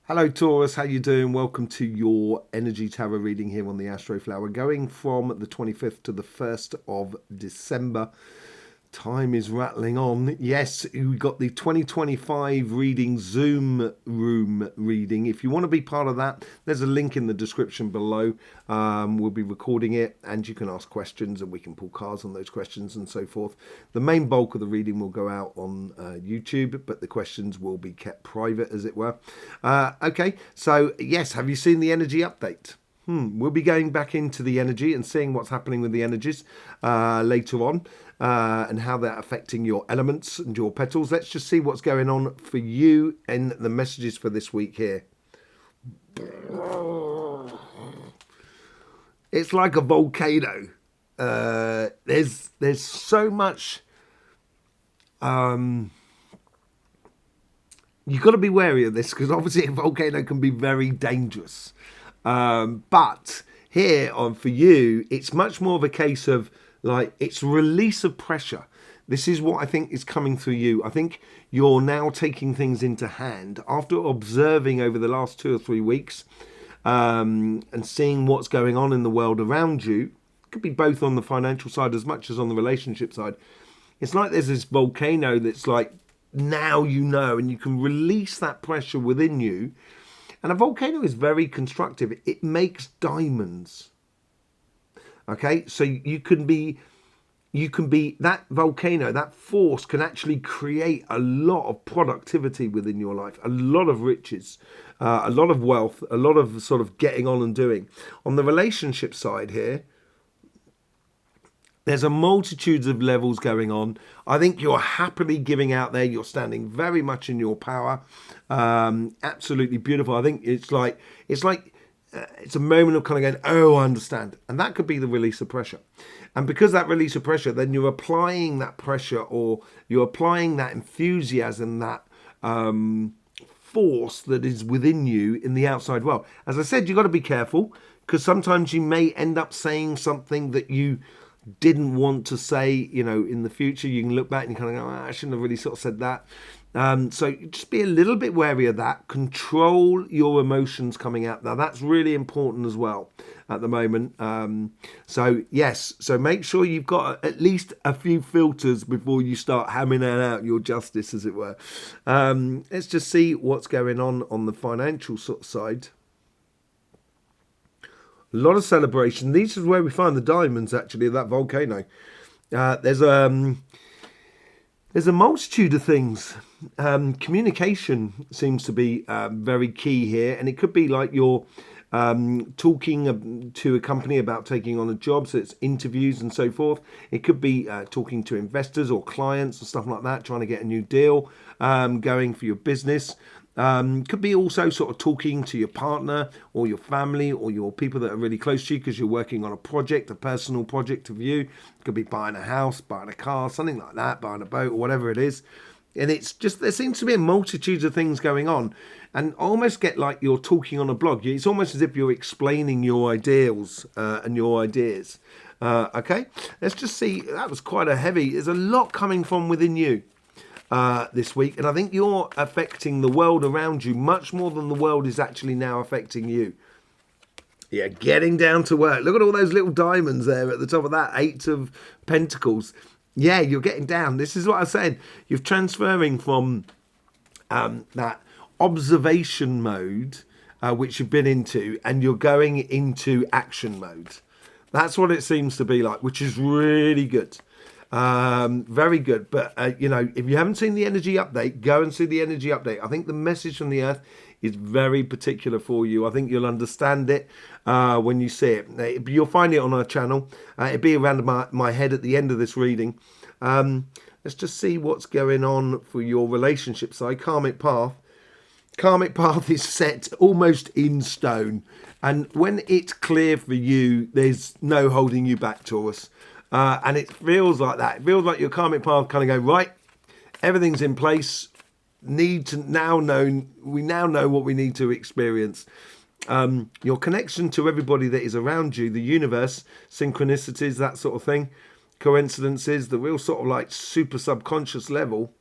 Hello Taurus, how you doing? Welcome to your energy tarot reading here on the Astroflower. Going from the 25th to the 1st of December. Time is rattling on. Yes, we got the 2025 reading Zoom room reading. If you want to be part of that, there's a link in the description below. We'll be recording it and you can ask questions and we can pull cards on those questions and so forth. The main bulk of the reading will go out on YouTube, but the questions will be kept private, as it were. Okay, so yes, have you seen the energy update? We'll be going back into the energy and seeing what's happening with the energies later on and how they're affecting your elements and your petals. Let's just see what's going on for you in the messages for this week here. It's like a volcano. There's so much. You've got to be wary of this because obviously a volcano can be very dangerous. But here for you, it's much more of a case of like it's release of pressure. This is what I think is coming through you. I think you're now taking things into hand after observing over the last 2 or 3 weeks and seeing what's going on in the world around you. It could be both on the financial side as much as on the relationship side. It's like there's this volcano that's like now you know, and you can release that pressure within you. And a volcano is very constructive. It makes diamonds. Okay, so you can be that volcano, that force can actually create a lot of productivity within your life, a lot of riches, a lot of wealth, a lot of sort of getting on and doing. On the relationship side here, there's a multitude of levels going on. I think you're happily giving out there. You're standing very much in your power. Absolutely beautiful. I think it's a moment of kind of going, oh, I understand. And that could be the release of pressure. And because that release of pressure, then you're applying that pressure or you're applying that enthusiasm, that force that is within you in the outside world. As I said, you've got to be careful because sometimes you may end up saying something that you didn't want to say, in the future. You can look back and you kind of go, I shouldn't have really sort of said that. So just be a little bit wary of that. Control your emotions coming out. Now that's really important as well at the moment. So make sure you've got at least a few filters before you start hammering out your justice, as it were. Let's just see what's going on the financial sort of side. A lot of celebration. This is where we find the diamonds, actually, of that volcano. There's a multitude of things. Communication seems to be very key here. And it could be like you're talking to a company about taking on a job. So it's interviews and so forth. It could be talking to investors or clients or stuff like that, trying to get a new deal going for your business. Could be also sort of talking to your partner or your family or your people that are really close to you because you're working on a project, a personal project of you. Could be buying a house, buying a car, something like that, buying a boat or whatever it is. And it's just, there seems to be a multitude of things going on and almost get like you're talking on a blog. It's almost as if you're explaining your ideals and your ideas. Okay, let's just see. That was quite a heavy, there's a lot coming from within you. This week, and I think you're affecting the world around you much more than the world is actually now affecting you. Yeah, getting down to work. Look at all those little diamonds there at the top of that 8 of Pentacles. Yeah, you're getting down. This is what I said. You're transferring from that observation mode, which you've been into, and you're going into action mode. That's what it seems to be like, which is really good. Very good. But if you haven't seen the energy update, go and see the energy update. I think the message from the earth is very particular for you. I think you'll understand it when you see it. You'll find it on our channel. It'll be around my head at the end of this reading. Let's just see what's going on for your relationship side. Karmic path. Karmic path is set almost in stone, and when it's clear for you, there's no holding you back, Taurus. And it feels like that. It feels like your karmic path kind of go, right, everything's in place. We now know what we need to experience. Your connection to everybody that is around you, the universe, synchronicities, that sort of thing, coincidences, the real sort of like super subconscious level.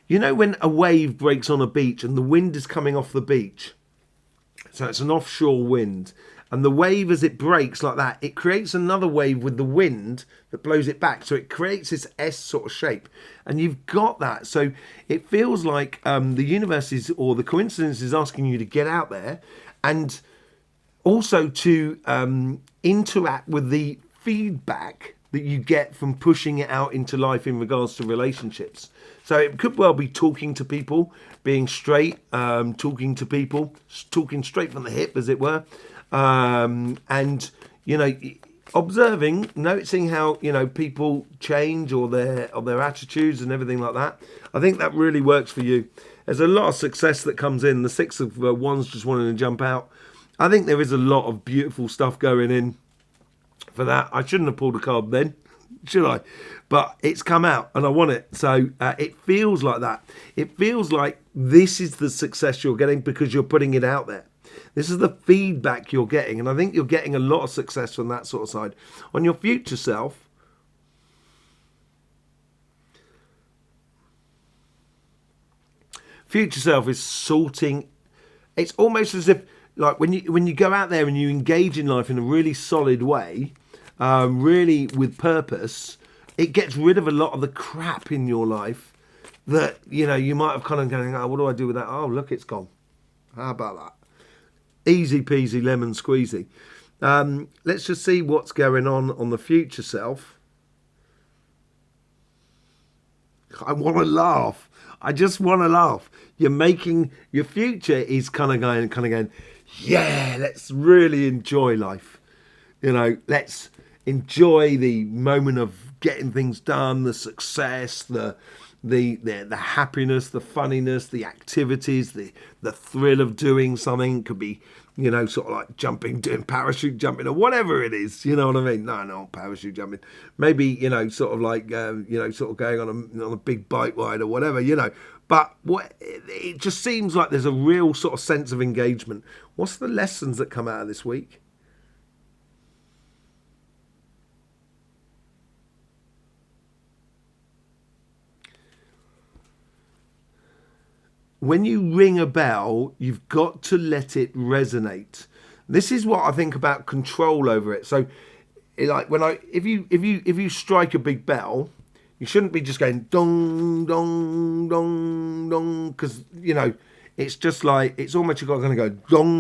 you know when a wave breaks on a beach and the wind is coming off the beach, so it's an offshore wind, and the wave as it breaks like that, it creates another wave with the wind that blows it back, so it creates this S sort of shape, and you've got that. So it feels like the universe is, or the coincidence is, asking you to get out there and also to interact with the feedback that you get from pushing it out into life in regards to relationships. So it could well be talking to people, being straight, talking to people, talking straight from the hip, as it were, and, you know, observing, noticing how, you know, people change, or their attitudes and everything like that. I think that really works for you. There's a lot of success that comes in. The Six of Wands just wanting to jump out. I think there is a lot of beautiful stuff going in for that. I shouldn't have pulled a card then, should I? But it's come out and I want it. So it feels like that. It feels like this is the success you're getting because you're putting it out there. This is the feedback you're getting. And I think you're getting a lot of success from that sort of side. On your future self, is sorting. It's almost as if, like, when you go out there and you engage in life in a really solid way, really with purpose, it gets rid of a lot of the crap in your life that, you know, you might have kind of going, oh, what do I do with that? Oh, look, it's gone. How about that? Easy peasy lemon squeezy. Let's just see what's going on the future self. I want to laugh. I just want to laugh. You're making, your future is kind of going, yeah, let's really enjoy life. You know, let's enjoy the moment of getting things done, the success, the happiness, the funniness, the activities, the thrill of doing something. Could be, you know, sort of like jumping, doing parachute jumping, or whatever it is. You know what I mean? No, not parachute jumping. Maybe, you know, sort of like, you know, sort of going on a big bike ride or whatever, you know. But it just seems like there's a real sort of sense of engagement. What's the lessons that come out of this week? When you ring a bell, you've got to let it resonate. This is what I think about control over it. So, like if you strike a big bell, you shouldn't be just going dong dong dong dong, because, you know, it's just like, it's almost, you're going to go dong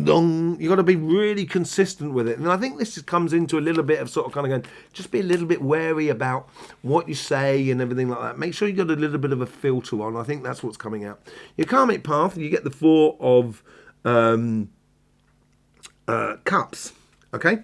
dong. You've got to be really consistent with it. And I think this comes into a little bit of sort of kind of going, just be a little bit wary about what you say and everything like that. Make sure you got a little bit of a filter on. I think that's what's coming out. Your karmic path, you get the Four of Cups. Okay,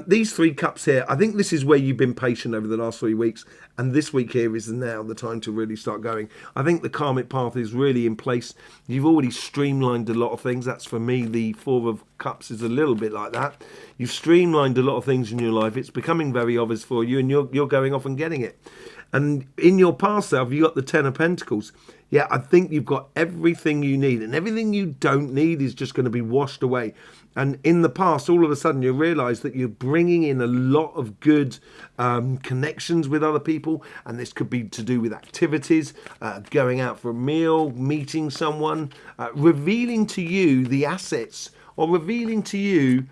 these three cups here, I think this is where you've been patient over the last 3 weeks, and this week here is now the time to really start going. I think the karmic path is really in place. You've already streamlined a lot of things. That's, for me, the Four of Cups is a little bit like that. You've streamlined a lot of things in your life. It's becoming very obvious for you, and you're going off and getting it. And in your past self, you got the Ten of Pentacles. Yeah, I think you've got everything you need, and everything you don't need is just going to be washed away. And in the past, all of a sudden, you realise that you're bringing in a lot of good connections with other people, and this could be to do with activities, going out for a meal, meeting someone, revealing to you the assets, or revealing to you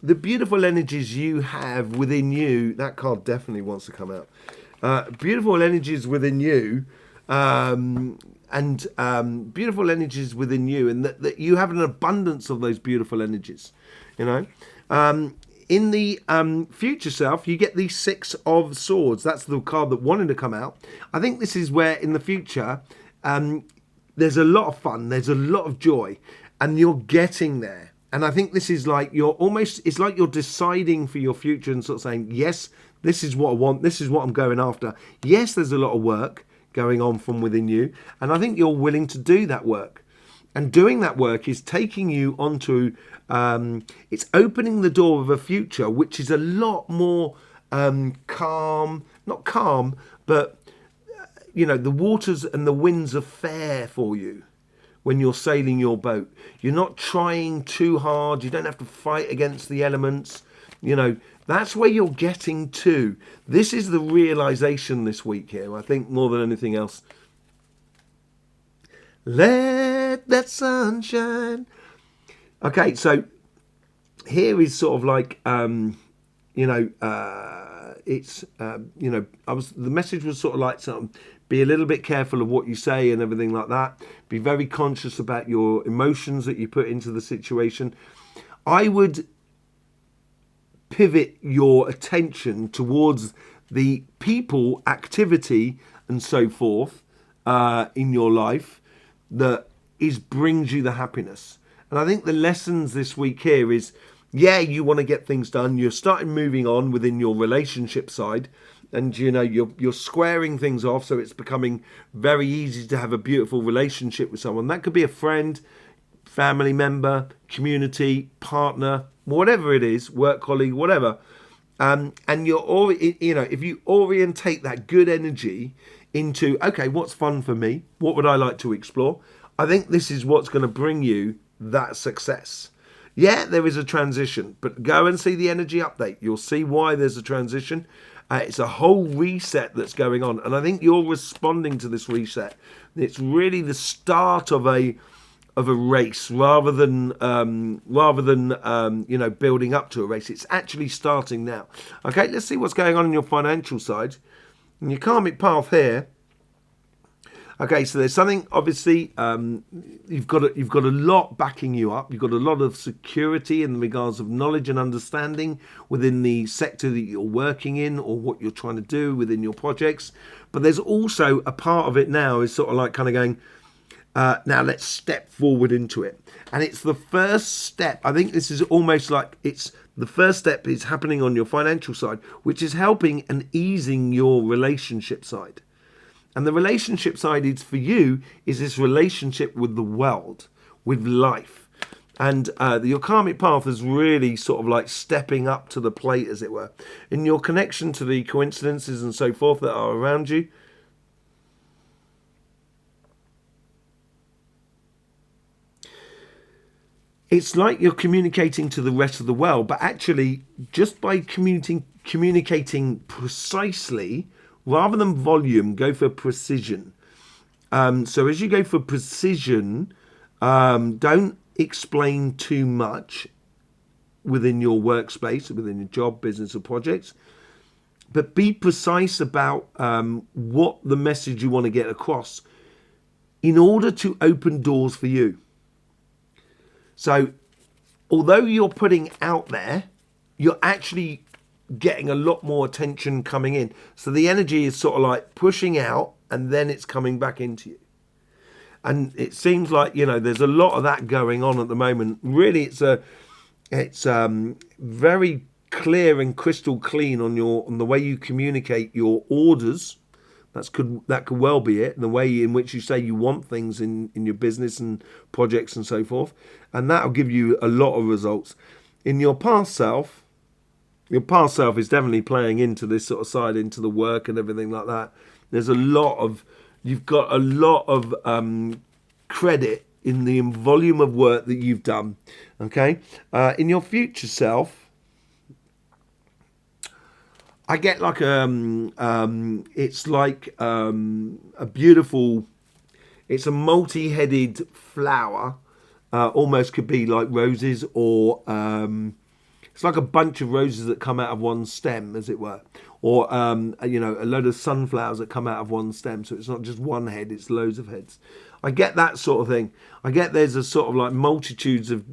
the beautiful energies you have within you. That card definitely wants to come out. Beautiful energies within you, and beautiful energies within you, and that you have an abundance of those beautiful energies, you know. In the future self, you get the Six of Swords. That's the card that wanted to come out. I think this is where in the future there's a lot of fun, there's a lot of joy, and you're getting there. And I think this is like, it's like you're deciding for your future and sort of saying, yes, this is what I want, this is what I'm going after. Yes, there's a lot of work going on from within you, and I think you're willing to do that work. And doing that work is taking you onto, it's opening the door of a future which is a lot more calm, not calm, but, you know, the waters and the winds are fair for you when you're sailing your boat. You're not trying too hard, you don't have to fight against the elements. You know, That's where you're getting to. This is the realization this week here, I think, more than anything else. Let that sun shine. Okay, so here is sort of like, it's, the message was sort of like something, be a little bit careful of what you say and everything like that. Be very conscious about your emotions that you put into the situation. I would pivot your attention towards the people, activity, and so forth in your life that brings you the happiness. And I think the lessons this week here is, you want to get things done. You're starting moving on within your relationship side, and you're squaring things off, so it's becoming very easy to have a beautiful relationship with someone. That could be a friend, family member, community, partner, whatever it is, work colleague, whatever. And if you orientate that good energy into, okay, what's fun for me? What would I like to explore? I think this is what's going to bring you that success. Yeah, there is a transition, but go and see the energy update. You'll see why there's a transition. It's a whole reset that's going on, and I think you're responding to this reset. It's really the start of a race rather than building up to a race. It's actually starting now. Okay, let's see what's going on in your financial side. In your karmic path here. Okay, so there's something, obviously, you've got a lot backing you up. You've got a lot of security in regards of knowledge and understanding within the sector that you're working in or what you're trying to do within your projects. But there's also a part of it now is sort of like kind of going, now let's step forward into it. And it's the first step. I think this is almost like it's the first step is happening on your financial side, which is helping and easing your relationship side. And the relationship side is for you is this relationship with the world, with life. And your karmic path is really sort of like stepping up to the plate, as it were. In your connection to the coincidences and so forth that are around you, it's like you're communicating to the rest of the world, but actually just by communicating precisely, rather than volume, go for precision. So as you go for precision, don't explain too much within your workspace, within your job, business or projects, but be precise about what the message you want to get across in order to open doors for you. So although you're putting out there, you're actually getting a lot more attention coming in. So the energy is sort of like pushing out and then it's coming back into you. And it seems like, there's a lot of that going on at the moment. Really, it's very clear and crystal clean on the way you communicate your orders. That could well be it. And the way in which you say you want things in your business and projects and so forth. And that'll give you a lot of results. In your past self is definitely playing into this sort of side, into the work and everything like that. You've got a lot of credit in the volume of work that you've done. Okay, in your future self, I get like it's like a beautiful, it's a multi-headed flower, almost could be like roses or. It's like a bunch of roses that come out of one stem, as it were. Or, a load of sunflowers that come out of one stem. So it's not just one head, it's loads of heads. I get that sort of thing. I get there's a sort of like multitudes of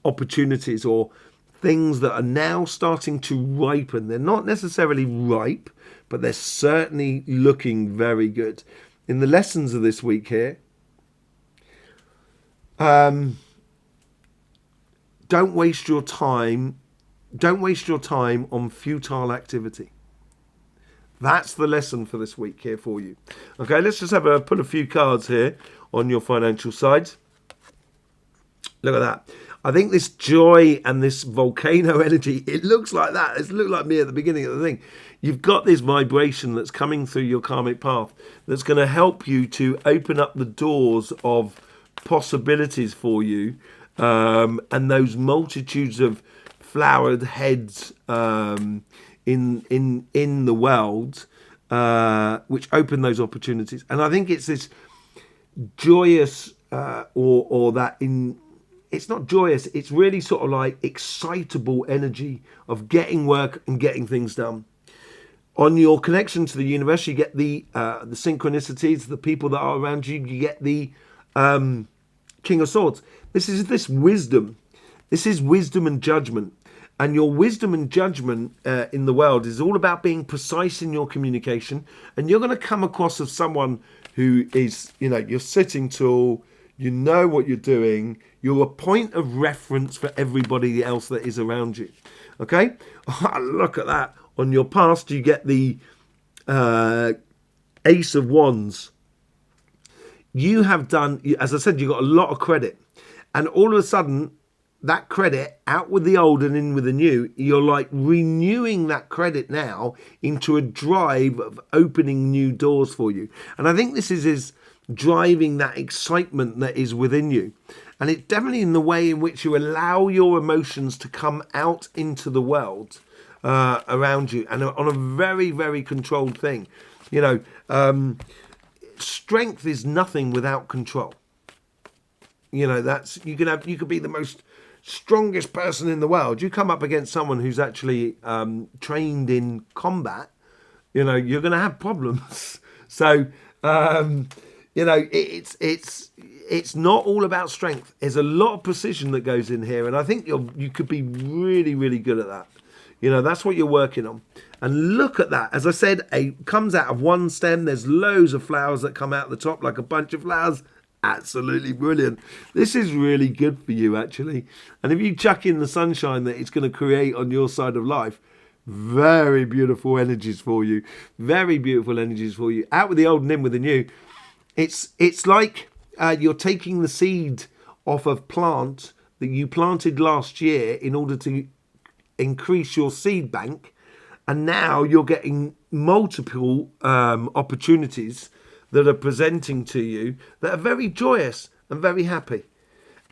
opportunities or things that are now starting to ripen. They're not necessarily ripe, but they're certainly looking very good. In the lessons of this week here, don't waste your time. Don't waste your time on futile activity. That's the lesson for this week here for you. Okay, let's just put a few cards here on your financial side. Look at that. I think this joy and this volcano energy, it looks like that. It looked like me at the beginning of the thing. You've got this vibration that's coming through your karmic path that's going to help you to open up the doors of possibilities for you, and those multitudes of flowered heads in the world, which open those opportunities. And I think it's this joyous or that in it's not joyous, it's really sort of like excitable energy of getting work and getting things done. On your connection to the universe, you get the synchronicities, the people that are around you. You get the King of Swords. This is wisdom. This is wisdom and judgment. And your wisdom and judgment in the world is all about being precise in your communication. And you're going to come across as someone who is, you're sitting tall, you know what you're doing, you're a point of reference for everybody else that is around you. Okay? Look at that. On your past, you get the Ace of Wands. You have done, as I said, you got a lot of credit. And all of a sudden, that credit, out with the old and in with the new, you're like renewing that credit now into a drive of opening new doors for you. And I think this is driving that excitement that is within you. And it's definitely in the way in which you allow your emotions to come out into the world around you, and on a very, very controlled thing. Strength is nothing without control. That's you could be the most strongest person in the world. You come up against someone who's actually trained in combat, you're going to have problems. So it's not all about strength. There's a lot of precision that goes in here, and I think you could be really, really good at that. That's what you're working on. And look at that. As I said, it comes out of one stem. There's loads of flowers that come out the top, like a bunch of flowers. Absolutely brilliant. This is really good for you, actually. And if you chuck in the sunshine that it's going to create on your side of life, very beautiful energies for you. Very beautiful energies for you. Out with the old and in with the new. It's like you're taking the seed off of plant that you planted last year in order to increase your seed bank, and now you're getting multiple opportunities that are presenting to you that are very joyous and very happy.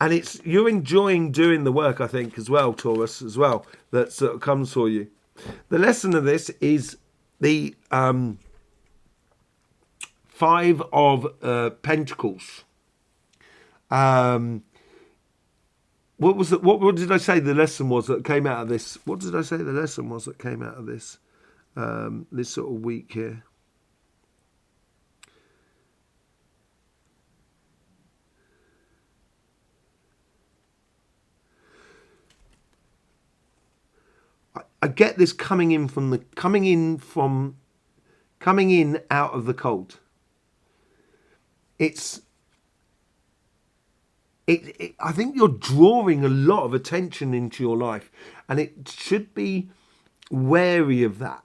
And you're enjoying doing the work, I think, as well, Taurus, as well, that sort of comes for you. The lesson of this is the Five of Pentacles. What did I say the lesson was that came out of this? What did I say the lesson was that came out of this this sort of week here? I get this coming in out of the cold. I think you're drawing a lot of attention into your life, and it should be wary of that.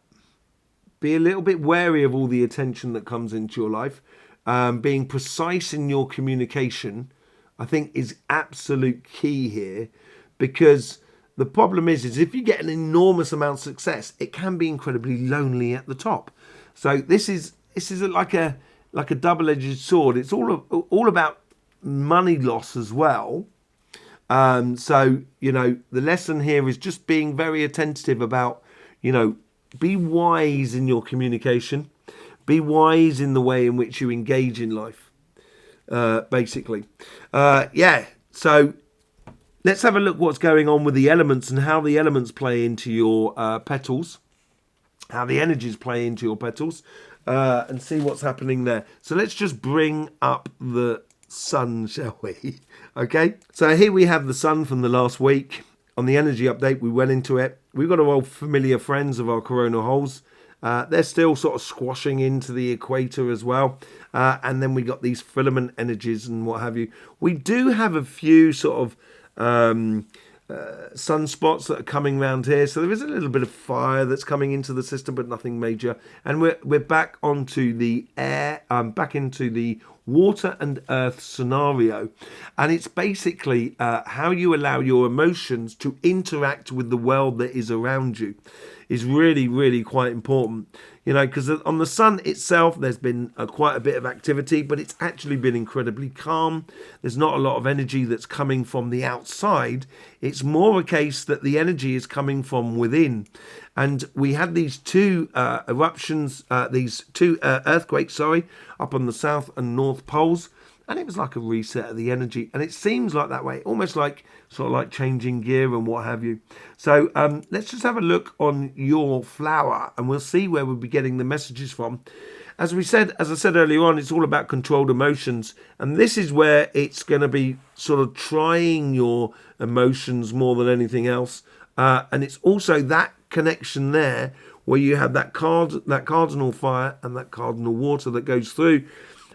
Be a little bit wary of all the attention that comes into your life. Being precise in your communication, I think, is absolute key here, because the problem is if you get an enormous amount of success, it can be incredibly lonely at the top. So this is like a double-edged sword. It's all about money loss as well. So the lesson here is just being very attentive about, be wise in your communication, be wise in the way in which you engage in life, basically. So let's have a look what's going on with the elements and how the elements play into your petals, how the energies play into your petals, and see what's happening there. So let's just bring up the sun, shall we? Okay, so here we have the sun from the last week. On the energy update, we went into it. We've got our old familiar friends of our coronal holes. They're still sort of squashing into the equator as well. And then we got these filament energies and what have you. We do have a few sort of sunspots that are coming around here, so there is a little bit of fire that's coming into the system, but nothing major. And we're back onto the air, back into the water and earth scenario, and it's basically how you allow your emotions to interact with the world that is around you. is really, really quite important. You know, because on the sun itself, there's been quite a bit of activity, but it's actually been incredibly calm. There's not a lot of energy that's coming from the outside. It's more a case that the energy is coming from within. And we had these two eruptions, these two earthquakes, up on the south and north poles. And it was like a reset of the energy. And it seems like that way, almost like sort of like changing gear and what have you. So let's just have a look on your flower and we'll see where we'll be getting the messages from. As I said earlier on, it's all about controlled emotions. And this is where it's going to be sort of trying your emotions more than anything else. And it's also that connection there where you have that cardinal fire and that cardinal water that goes through.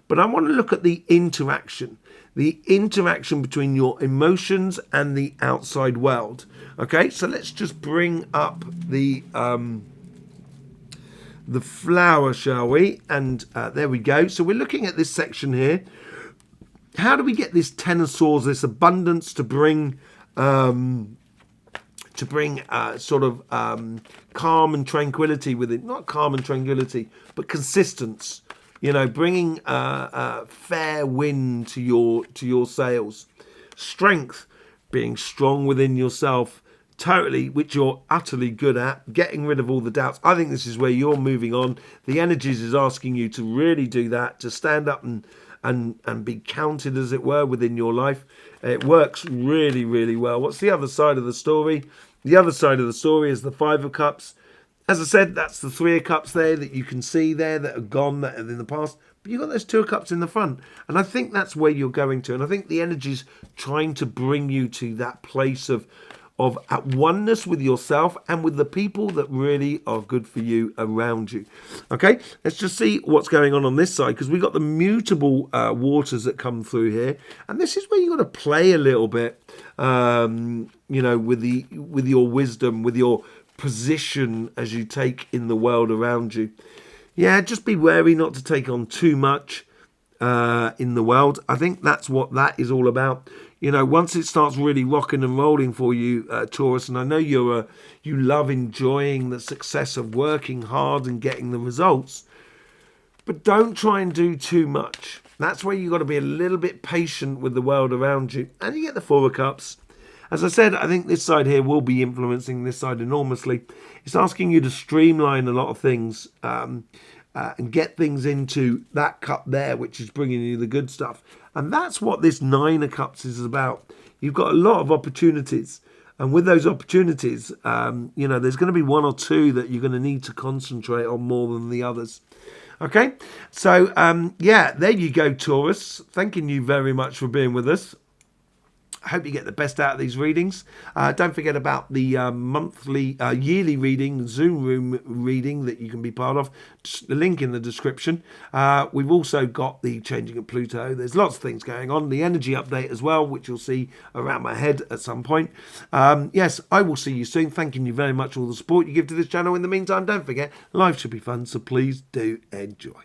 But I want to look at the interaction between your emotions and the outside world. Okay, so let's just bring up the flower, shall we? And there we go. So we're looking at this section here. How do we get this Ten of Swords, this abundance to bring sort of calm and tranquility with it? Not calm and tranquility, but consistence. You know, bringing fair wind to your sails. Strength, being strong within yourself, totally, which you're utterly good at. Getting rid of all the doubts. I think this is where you're moving on. The energies is asking you to really do that, to stand up and be counted, as it were, within your life. It works really, really well. What's the other side of the story? The other side of the story is the Five of Cups. As I said, that's the Three of Cups there that you can see there that are gone, that are in the past. But you've got those Two of Cups in the front. And I think that's where you're going to. And I think the energy's trying to bring you to that place of at oneness with yourself and with the people that really are good for you around you. Okay, let's just see what's going on this side, because we've got the mutable waters that come through here. And this is where you've got to play a little bit, you know, with your wisdom, with your position as you take in the world around you. Yeah, just be wary not to take on too much in the world. I think that's what that is all about. You know, once it starts really rocking and rolling for you, Taurus, and I know you love enjoying the success of working hard and getting the results, but don't try and do too much. That's where you've got to be a little bit patient with the world around you. And you get the Four of Cups. As I said, I think this side here will be influencing this side enormously. It's asking you to streamline a lot of things and get things into that cup there, which is bringing you the good stuff. And that's what this Nine of Cups is about. You've got a lot of opportunities. And with those opportunities, you know, there's going to be one or two that you're going to need to concentrate on more than the others. Okay, so yeah, there you go, Taurus. Thanking you very much for being with us. I hope you get the best out of these readings. Don't forget about the yearly reading, Zoom room reading that you can be part of. Just the link in the description. We've also got the changing of Pluto. There's lots of things going on. The energy update as well, which you'll see around my head at some point. Yes, I will see you soon. Thanking you very much for all the support you give to this channel. In the meantime, don't forget, life should be fun, so please do enjoy.